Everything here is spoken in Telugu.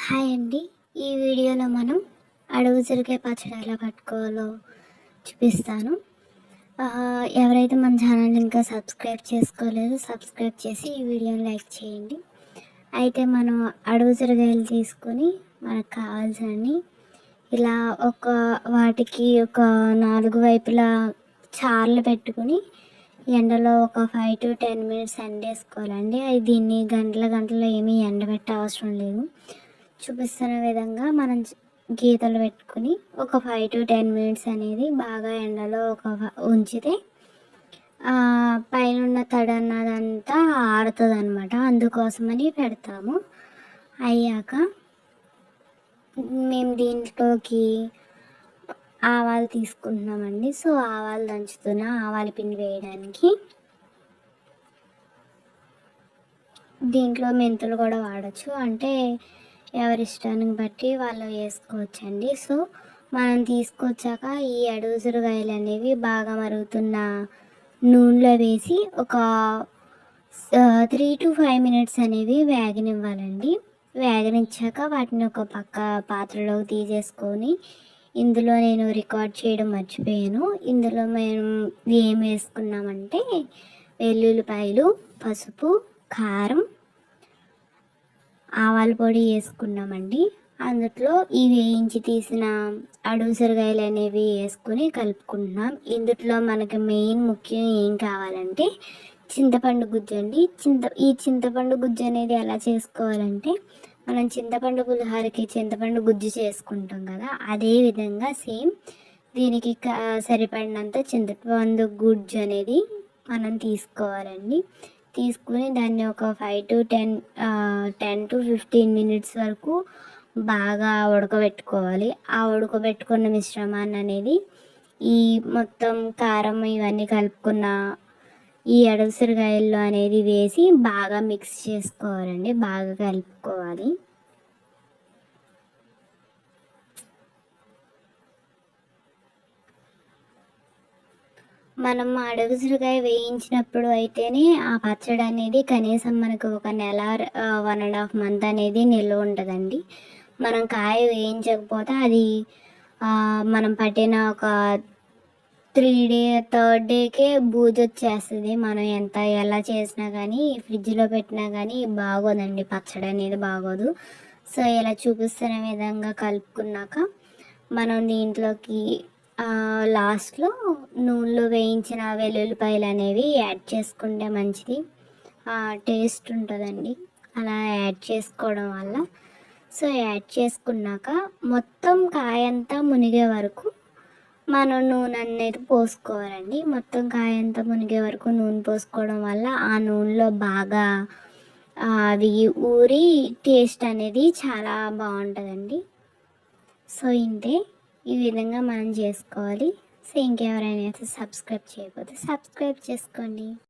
హాయ్ అండి. ఈ వీడియోలో మనం అడవి ఉసిరికాయ పచ్చడి ఎలా పట్టుకోవాలో చూపిస్తాను. ఎవరైతే మన ఛానల్ ఇంకా సబ్స్క్రైబ్ చేసుకోలేదో సబ్స్క్రైబ్ చేసి ఈ వీడియోని లైక్ చేయండి. అయితే మనం అడవి ఉసిరికాయలు తీసుకొని మనకు కావాల్సినన్ని ఇలా వాటికి ఒక 4 వైపులా చార్లు పెట్టుకుని ఎండలో ఒక 5 to 10 మినిట్స్ ఎండేసుకోవాలండి. దీన్ని గంటలు ఏమీ ఎండబెట్టే అవసరం లేదు. చూపిస్తున్న విధంగా మనం గీతలు పెట్టుకుని ఒక 5 to 10 మినిట్స్ అనేది బాగా ఎండలో ఉంచితే పైన తడి అన్నదంతా ఆరుతుంది అనమాట. అందుకోసమని పెడతాము. అయ్యాక మేము దీంట్లోకి ఆవాలు తీసుకుంటున్నామండి. సో ఆవాలు దంచుతున్నా, ఆవాల పిండి వేయడానికి. దీంట్లో మెంతులు కూడా వాడచ్చు, అంటే ఎవరి ఇష్టానికి బట్టి వాళ్ళు వేసుకోవచ్చండి. సో మనం తీసుకొచ్చాక ఈ అడవి ఉసిరికాయలు అనేవి బాగా మరుగుతున్న నూనెలో వేసి ఒక 3 to 5 మినిట్స్ అనేవి వేగనివ్వాలండి. వేగనిచ్చాక వాటిని ఒక పక్క పాత్రలోకి తీసేసుకొని, ఇందులో నేను రికార్డ్ చేయడం మర్చిపోయాను. ఇందులో మేము ఏం వేసుకున్నామంటే వెల్లుల్లిపాయలు, పసుపు, కారం, ఆవాల పొడి వేసుకున్నామండి. అందులో ఈ వేయించి తీసిన అడవి ఉసిరికాయలు అనేవి వేసుకుని కలుపుకుంటున్నాం. ఇందులో మనకి మెయిన్ ముఖ్యం ఏం కావాలంటే చింతపండు గుజ్జు అండి. ఈ చింతపండు గుజ్జు అనేది ఎలా చేసుకోవాలంటే, మనం చింతపండు పులిహోరకి చింతపండు గుజ్జు చేసుకుంటాం కదా, అదే విధంగా సేమ్ దీనికి సరిపడినంత చింతపండు గుజ్జు అనేది మనం తీసుకోవాలండి. తీసుకుని దాన్ని ఒక 5 to 10 to 15 మినిట్స్ వరకు బాగా ఉడకబెట్టుకోవాలి. ఆ ఉడకబెట్టుకున్న మిశ్రమాన్ని అనేది ఈ మొత్తం కారం ఇవన్నీ కలుపుకున్న ఈ అడవి ఉసిరికాయల్లో అనేది వేసి బాగా మిక్స్ చేసుకోవాలండి. బాగా కలుపుకోవాలి. మనం అడవి ఉసిరికాయ వేయించినప్పుడు అయితేనే ఆ పచ్చడి అనేది కనీసం మనకు ఒక నెల 1.5 month అనేది నిల్వ ఉంటుందండి. మనం కాయ వేయించకపోతే అది మనం పట్టిన ఒక 3rd డేకే బూజు వచ్చేస్తుంది. మనం ఎలా చేసినా కానీ, ఫ్రిడ్జ్లో పెట్టినా కానీ బాగోదండి, పచ్చడి అనేది బాగోదు. సో ఇలా చూపిస్తున్న విధంగా కలుపుకున్నాక మనం దీంట్లోకి లాస్ట్లో నూనెలో వేయించిన వెల్లుల్లిపాయలు అనేవి యాడ్ చేసుకుంటే మంచిది, టేస్ట్ ఉంటుందండి అలా యాడ్ చేసుకోవడం వల్ల. సో యాడ్ చేసుకున్నాక మొత్తం కాయంతా మునిగే వరకు మనం నూనె అనేది పోసుకోవాలండి. మొత్తం కాయంతా మునిగే వరకు నూనె పోసుకోవడం వల్ల ఆ నూనెలో బాగా అవి ఊరి టేస్ట్ అనేది చాలా బాగుంటుందండి. సో ఇంతే, ఈ విధంగా మనం చేసుకోవాలి. సో ఇంకెవరైనా సబ్స్క్రైబ్ చేయకపోతే సబ్స్క్రైబ్ చేసుకోండి.